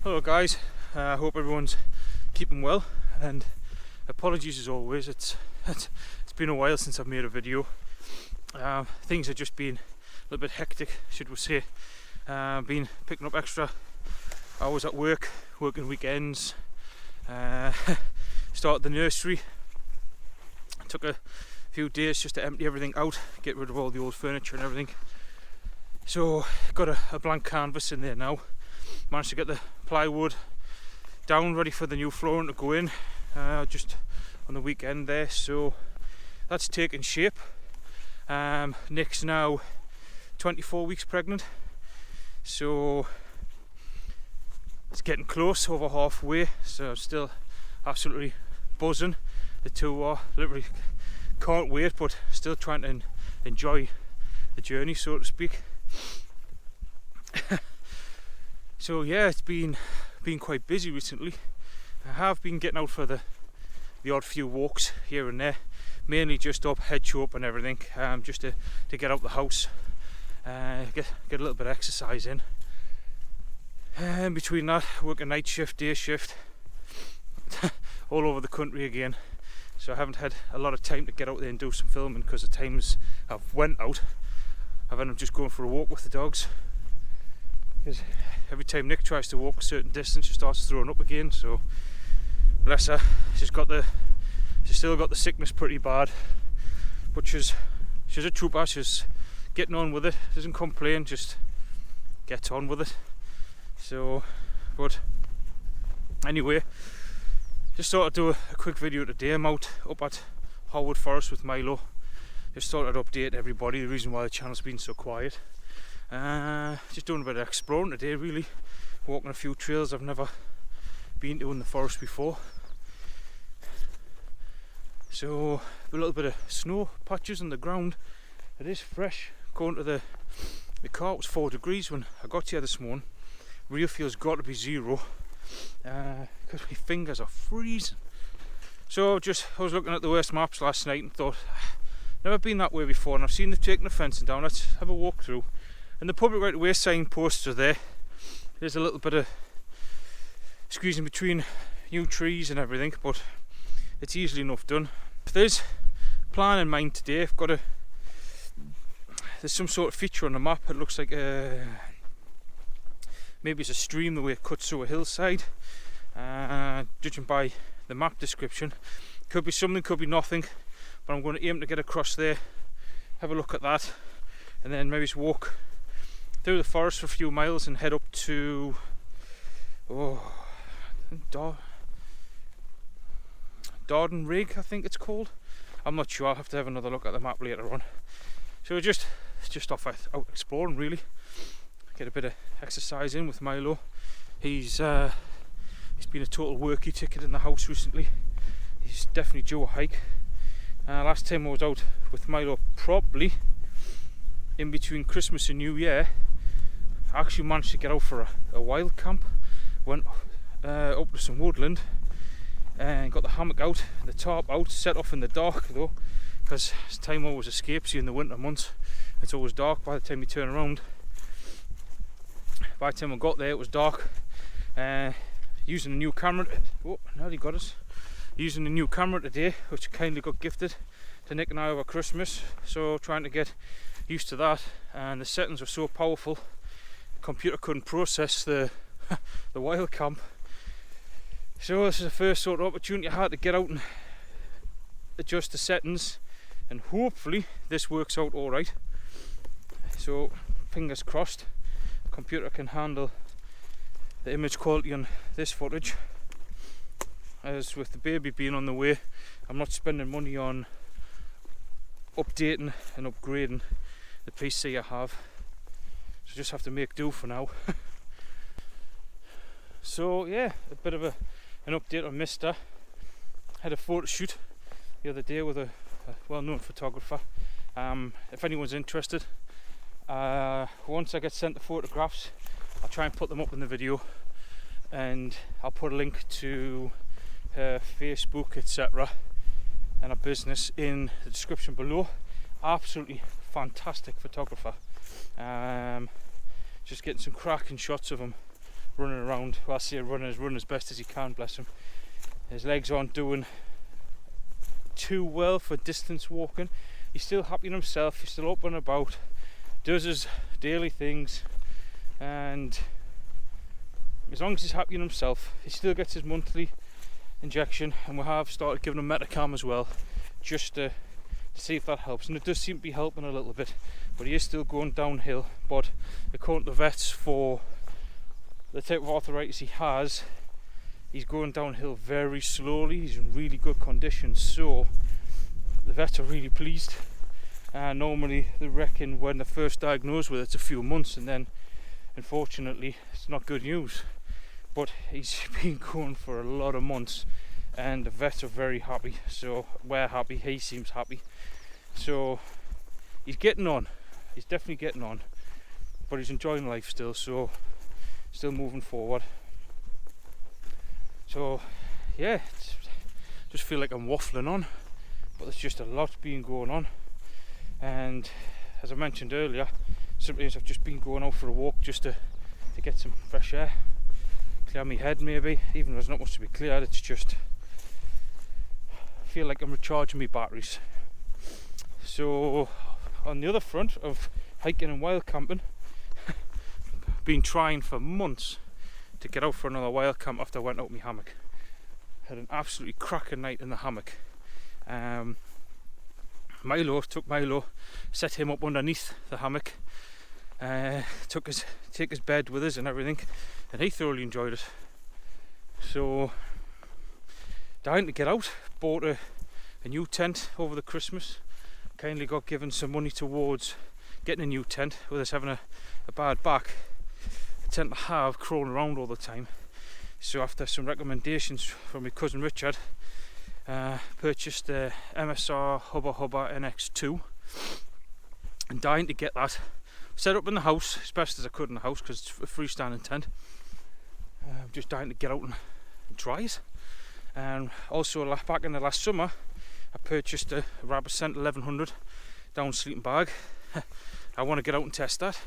Hello guys, I hope everyone's keeping well, and apologies as always, it's been a while since I've made a video. Things have just been a little bit hectic, should we say. Been picking up extra hours at work, working weekends, started the nursery. Took a few days just to empty everything out, get rid of all the old furniture and everything. So got a blank canvas in there now. Managed to get the plywood down ready for the new flooring to go in just on the weekend there, so that's taking shape. Nick's now 24 weeks pregnant, so it's getting close, over halfway, so I'm still absolutely buzzing. The two are literally can't wait, but still trying to enjoy the journey, so to speak. So yeah, it's been quite busy recently. I have been getting out for the odd few walks here and there, mainly just up Hedgehope and everything, just to get out the house, get a little bit of exercise in. And between that, work a night shift, day shift, all over the country again. So I haven't had a lot of time to get out there and do some filming, because the times I've went out, I've ended up just going for a walk with the dogs. Because every time Nick tries to walk a certain distance, she starts throwing up again. So bless her, she's still got the sickness pretty bad, but she's a trooper. She's getting on with it, doesn't complain, just gets on with it. So, but anyway, just thought I'd do a quick video today. I'm out up at Harwood Forest with Milo. Just thought I'd update everybody the reason why the channel's been so quiet. Just doing a bit of exploring today, really. Walking a few trails I've never been to in the forest before. So a little bit of snow patches on the ground. It is fresh. Going to the car, it was 4 degrees when I got here this morning. Real feels got to be 0 because my fingers are freezing. So I was looking at the worst maps last night and thought, never been that way before, and I've seen them taking the fencing down. Let's have a walk through. And the public right of way signposts are there. There's a little bit of squeezing between new trees and everything, but it's easily enough done. If there's a plan in mind today, there's some sort of feature on the map. It looks like maybe it's a stream, the way it cuts through a hillside. Judging by the map description, could be something, could be nothing, but I'm going to aim to get across there, have a look at that, and then maybe just walk through the forest for a few miles and head up to Darden Rig, I think it's called. I'm not sure, I'll have to have another look at the map later on. So just off out exploring, really. Get a bit of exercise in with Milo. He's been a total worky ticket in the house recently. He's definitely due a hike. Last time I was out with Milo properly, in between Christmas and New Year, I actually managed to get out for a wild camp. Went up to some woodland and got the hammock out, the tarp out, set off in the dark though, because time always escapes you in the winter months. It's always dark by the time you turn around. By the time I got there, it was dark. Using a new camera, using a new camera today, which kindly got gifted to Nick and I over Christmas. So trying to get used to that, and the settings were so powerful, the computer couldn't process the wild camp. So this is the first sort of opportunity I had to get out and adjust the settings, and hopefully this works out all right. So fingers crossed, the computer can handle the image quality on this footage. As with the baby being on the way, I'm not spending money on updating and upgrading the PC I have, so just have to make do for now. So yeah, a bit of an update on Mister. Had a photo shoot the other day with a well-known photographer. If anyone's interested, once I get sent the photographs, I'll try and put them up in the video, and I'll put a link to her Facebook, etc., and a business in the description below. Absolutely fantastic photographer. Just getting some cracking shots of him running around. Well, I say run as best as he can, bless him. His legs aren't doing too well for distance walking. He's still happy in himself, he's still up and about, does his daily things, and as long as he's happy in himself, he still gets his monthly injection, and we have started giving him Metacam as well, just to see if that helps, and it does seem to be helping a little bit, but he is still going downhill. But according to the vets, for the type of arthritis he has, he's going downhill very slowly. He's in really good condition, so the vets are really pleased. Normally they reckon when they're first diagnosed with it, it's a few months, and then unfortunately it's not good news. But he's been going for a lot of months, and the vets are very happy, so we're happy, he seems happy. So he's getting on, he's definitely getting on, but he's enjoying life still, so still moving forward. So yeah, just feel like I'm waffling on, but there's just a lot being going on. And as I mentioned earlier, sometimes I've just been going out for a walk just to get some fresh air, clear my head maybe, even though there's not much to be cleared. It's just, I feel like I'm recharging my batteries. So on the other front of hiking and wild camping, been trying for months to get out for another wild camp after I went out my hammock. Had an absolutely cracking night in the hammock. Took Milo, set him up underneath the hammock, take his bed with us and everything, and he thoroughly enjoyed it. So dying to get out, bought a new tent over the Christmas, kindly got given some money towards getting a new tent, with us having a bad back. I tend to have crawling around all the time, so after some recommendations from my cousin Richard, purchased the MSR Hubba Hubba NX2, and dying to get that set up in the house as best as I could in the house, because it's a freestanding tent. Just dying to get out and try it. And also back in the last summer, I purchased a Rabbit Scent 1100 down sleeping bag. I want to get out and test that.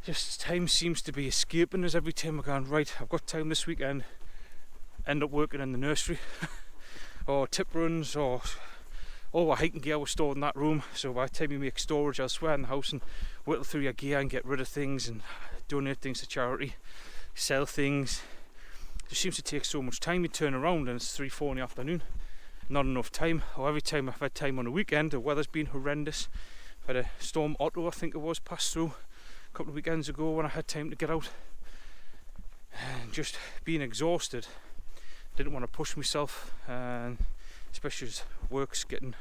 Just time seems to be escaping us every time. I'm going, right, I've got time this weekend, end up working in the nursery or tip runs, or all our hiking gear was stored in that room, so by the time you make storage elsewhere in the house and whittle through your gear and get rid of things and donate things to charity, sell things, it just seems to take so much time. You turn around and it's 3-4 in the afternoon, not enough time. Or every time I've had time on a weekend, the weather's been horrendous. I had a storm Otto, I think it was, pass through a couple of weekends ago when I had time to get out, and just being exhausted, didn't want to push myself, and especially as work's getting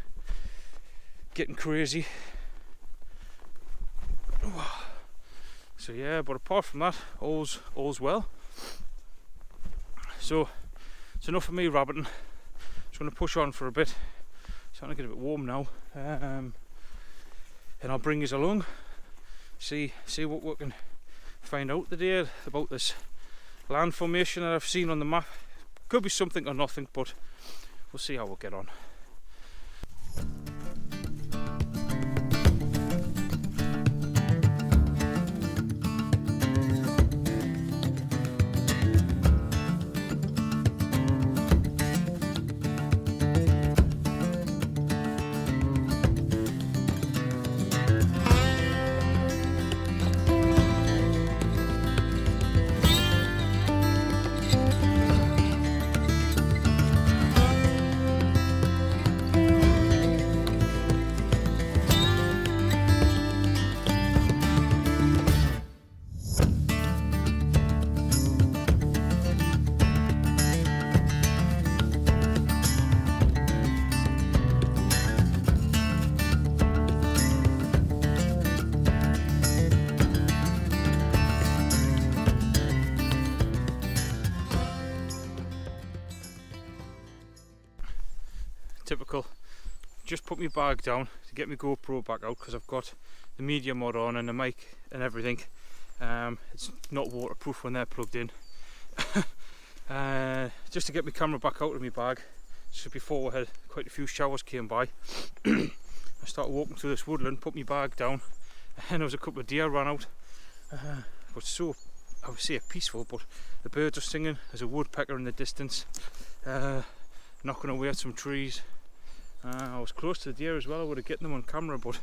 crazy. So yeah, but apart from that, all's well. So it's enough of me rabbiting. Just going to push on for a bit. It's starting to get a bit warm now, and I'll bring you along. See what we can find out today about this land formation that I've seen on the map. Could be something or nothing, but we'll see how we'll get on. Typical. Just put my bag down to get my GoPro back out, because I've got the media mod on and the mic and everything. It's not waterproof when they're plugged in. Just to get my camera back out of my bag. So before we had quite a few showers came by, I started walking through this woodland, put my bag down, and there was a couple of deer ran out. But so I would say peaceful, but the birds are singing. There's a woodpecker in the distance, knocking away at some trees. I was close to the deer as well. I would have gotten them on camera, but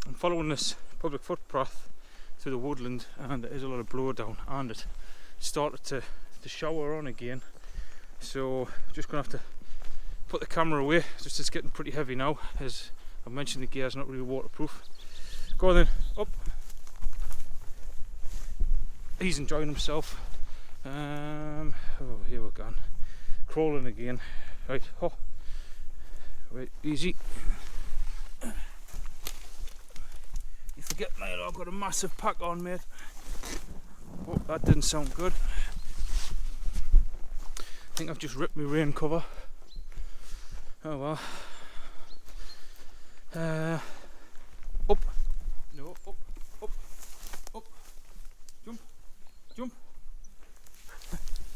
I'm following this public footpath through the woodland, and there is a lot of blowdown, and it started to shower on again. So just gonna have to put the camera away. Just it's getting pretty heavy now. As I mentioned, the gear's not really waterproof. Go on then, up. He's enjoying himself. Oh, here we're gone. Crawling again. Right, oh. Right, easy. You forget, Milo, I've got a massive pack on, mate. Oh, that didn't sound good. I think I've just ripped my rain cover. Oh well. Up. No, up, up, up. Jump, jump.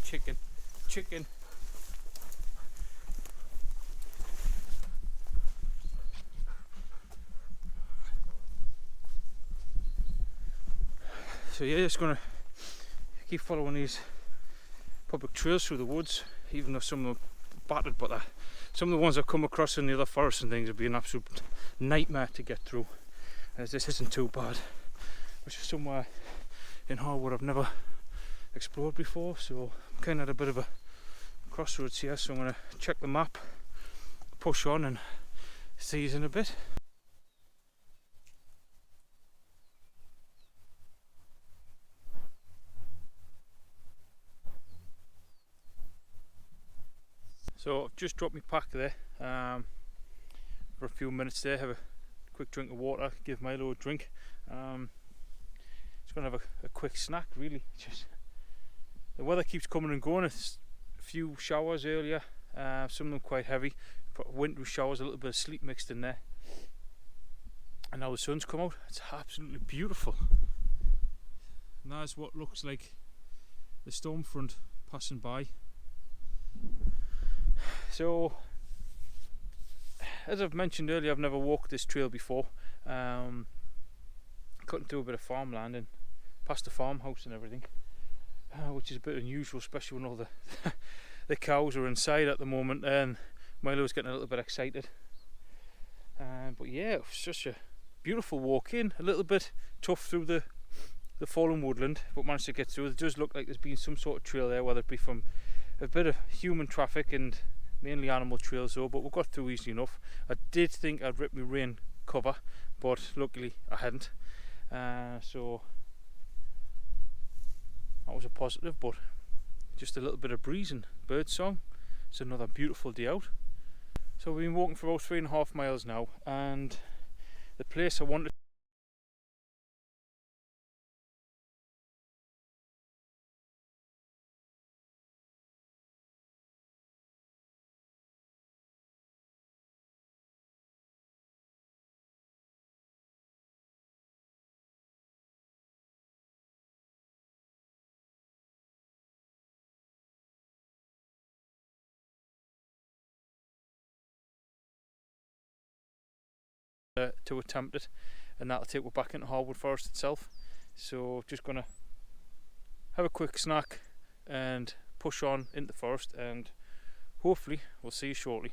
Chicken, chicken. So yeah, just gonna keep following these public trails through the woods, even though some of them are battered, but some of the ones I've come across in the other forests and things have been an absolute nightmare to get through, as this isn't too bad, which is somewhere in Harwood I've never explored before, so I'm kind of at a bit of a crossroads here, so I'm going to check the map, push on and see you in a bit. So I've just dropped my pack there for a few minutes there, have a quick drink of water, give Milo a drink. Just going to have a quick snack really. Just the weather keeps coming and going. It's a few showers earlier, some of them quite heavy, but wintry showers, a little bit of sleet mixed in there. And now the sun's come out, it's absolutely beautiful. And that's what looks like the storm front passing by. So, as I've mentioned earlier, I've never walked this trail before. Cutting through a bit of farmland and past the farmhouse and everything, which is a bit unusual, especially when all the cows are inside at the moment, and Milo's getting a little bit excited. But yeah, it was just a beautiful walk in, a little bit tough through the fallen woodland, but managed to get through. It does look like there's been some sort of trail there, whether it be from a bit of human traffic and mainly animal trails though, but we got through easily enough. I did think I'd rip my rain cover, but luckily I hadn't. So that was a positive, but just a little bit of breeze and bird song. It's another beautiful day out. So we've been walking for about 3.5 miles now, and the place I wanted to attempt it, and that'll take us back into Harwood Forest itself. So just gonna have a quick snack and push on into the forest, and hopefully we'll see you shortly.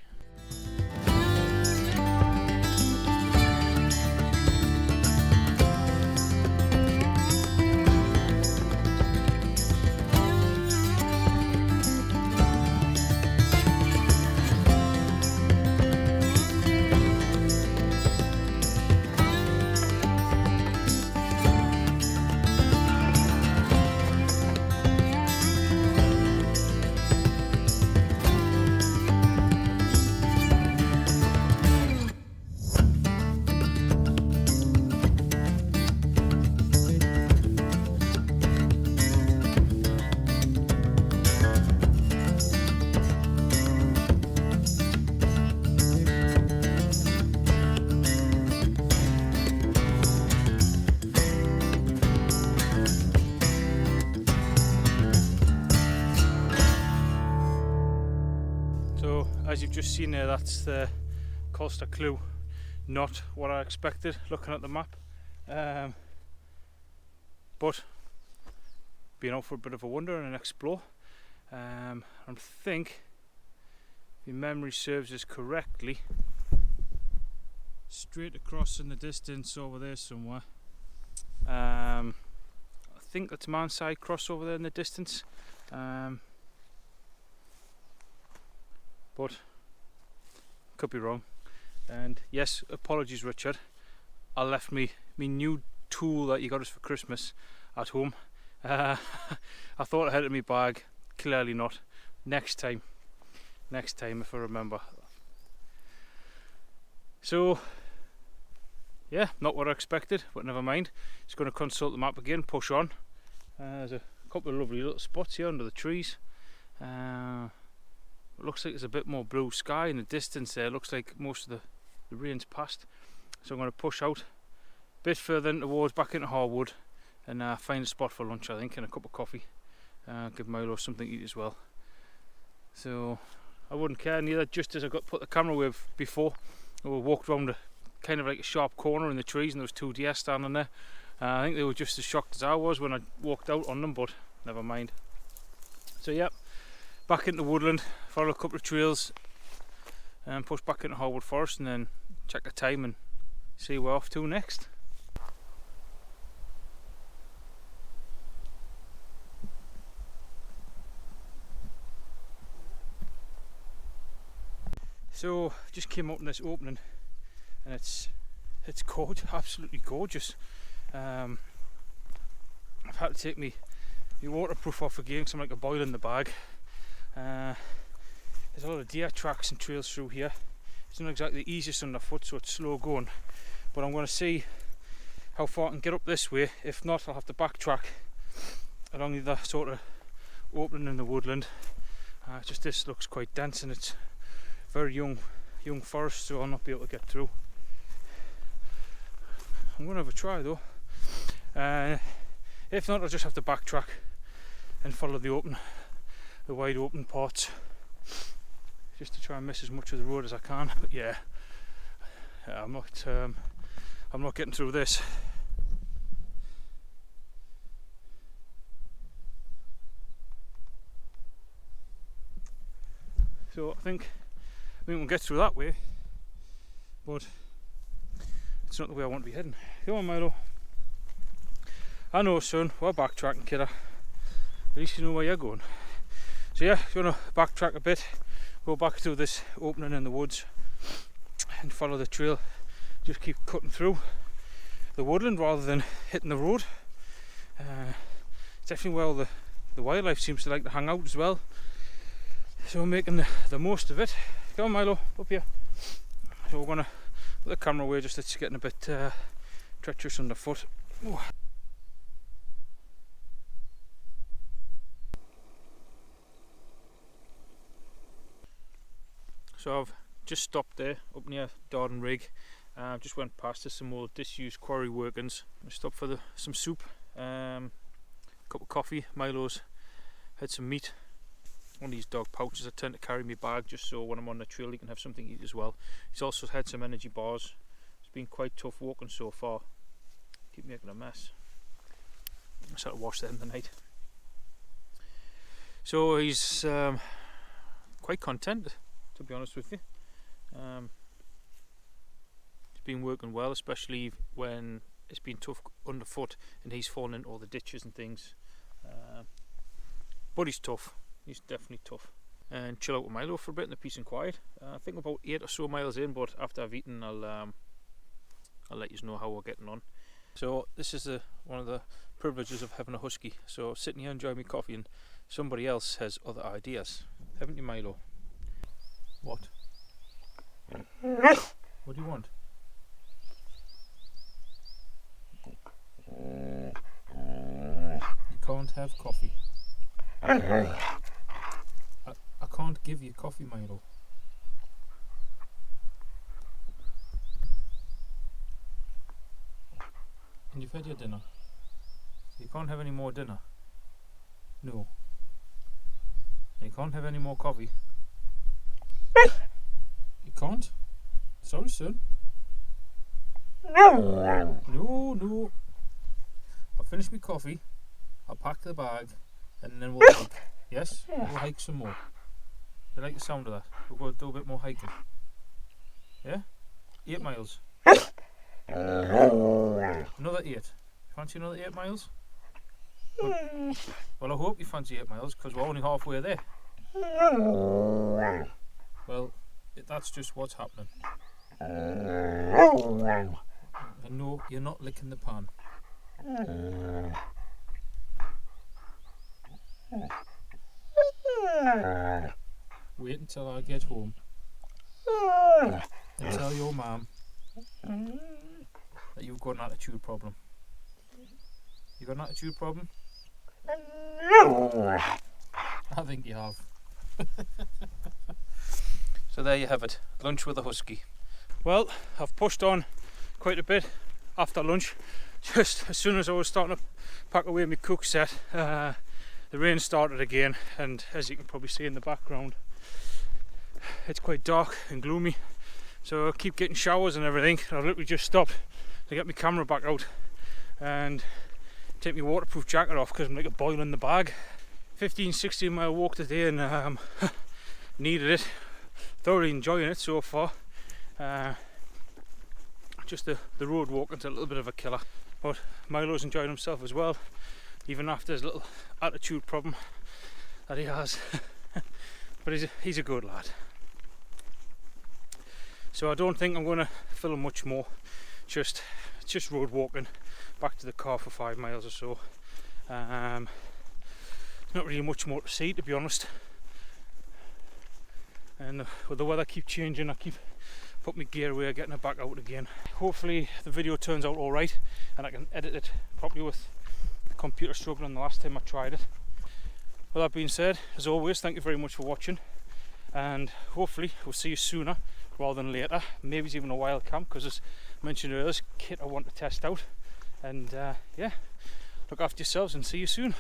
As you've just seen there, that's the Colster Clue. Not what I expected looking at the map, but been out for a bit of a wander and an explore. I think, if my memory serves us correctly, straight across in the distance over there somewhere. I think that's Manside Cross over there in the distance. But could be wrong. And yes, apologies Richard, I left me new tool that you got us for Christmas at home. I thought I had it in my bag, clearly not. Next time if I remember. So yeah, not what I expected, but never mind. Just going to consult the map again, push on. There's a couple of lovely little spots here under the trees. It looks like there's a bit more blue sky in the distance there. It looks like most of the rain's passed. So I'm going to push out a bit further in towards back into Harwood and find a spot for lunch, I think, and a cup of coffee. Give Milo something to eat as well. So I wouldn't care neither. Just as I put the camera away before, we walked round a kind of like a sharp corner in the trees, and there was 2 deer standing there. I think they were just as shocked as I was when I walked out on them, but never mind. So yeah, back into woodland, follow a couple of trails and push back into Harwood Forest, and then check the time and see where we're off to next. So just came out in this opening and it's gorgeous, absolutely gorgeous. I've had to take my waterproof off again because I'm like a boil in the bag. There's a lot of deer tracks and trails through here. It's not exactly the easiest underfoot, so it's slow going, but I'm going to see how far I can get up this way. If not, I'll have to backtrack along the sort of opening in the woodland. Just this looks quite dense and it's very young forest, so I'll not be able to get through. I'm going to have a try though. If not, I'll just have to backtrack and follow the wide open parts, just to try and miss as much of the road as I can. But yeah, I'm not getting through this. So I think we'll get through that way, but it's not the way I want to be heading. Come on, Milo. I know, son, we're backtracking, kidder. At least you know where you're going. So yeah, if you want to backtrack a bit, go back through this opening in the woods and follow the trail. Just keep cutting through the woodland rather than hitting the road. It's definitely where all the wildlife seems to like to hang out as well. So we're making the most of it. Come on, Milo, up here. So we're going to put the camera away, just it's getting a bit treacherous underfoot. Ooh. So I've just stopped there up near Darden Rig. Just went past some old disused quarry workings. I stopped for some soup, cup of coffee. Milo's had some meat. One of these dog pouches I tend to carry in my bag just so when I'm on the trail he can have something to eat as well. He's also had some energy bars. It's been quite tough walking so far. Keep making a mess. I sort of wash them tonight. So he's quite content, to be honest with you. He's been working well, especially when it's been tough underfoot and he's fallen into all the ditches and things. But he's tough. He's definitely tough. And chill out with Milo for a bit in the peace and quiet. I think about 8 or so miles in, but after I've eaten I'll let you know how we're getting on. So this is one of the privileges of having a husky. So sitting here enjoying my coffee and somebody else has other ideas. Haven't you, Milo? What? What do you want? You can't have coffee. I can't give you coffee, Milo. And you've had your dinner. You can't have any more dinner. No. You can't have any more coffee. You can't? Sorry, son. No. I'll finish my coffee. I'll pack the bag and then we'll hike. Yes? We'll hike some more. You like the sound of that? We'll go do a bit more hiking. Yeah? 8 miles. Another 8. Fancy another 8 miles? Well, I hope you fancy 8 miles because we're only halfway there. Well, that's just what's happening. And no, you're not licking the pan. Wait until I get home and tell your mum that you've got an attitude problem. You got an attitude problem? I think you have. So there you have it, lunch with a husky. Well, I've pushed on quite a bit after lunch. Just as soon as I was starting to pack away my cook set, the rain started again, and as you can probably see in the background, it's quite dark and gloomy. So I keep getting showers and everything. I've literally just stopped to get my camera back out and take my waterproof jacket off because I'm like a boil in the bag. 15-16 mile walk today, and needed it. Thoroughly enjoying it so far. Just the road walking's a little bit of a killer, but Milo's enjoying himself as well, even after his little attitude problem that he has. But he's a good lad. So I don't think I'm going to film much more. It's just road walking back to the car for 5 miles or so. Not really much more to see, to be honest. And with the weather keep changing, I keep putting my gear away, getting it back out again. Hopefully the video turns out alright and I can edit it properly with the computer struggling the last time I tried it. With that being said, as always, thank you very much for watching, and hopefully we'll see you sooner rather than later. Maybe it's even a wild camp, because as mentioned earlier, this kit I want to test out. And yeah, look after yourselves and see you soon.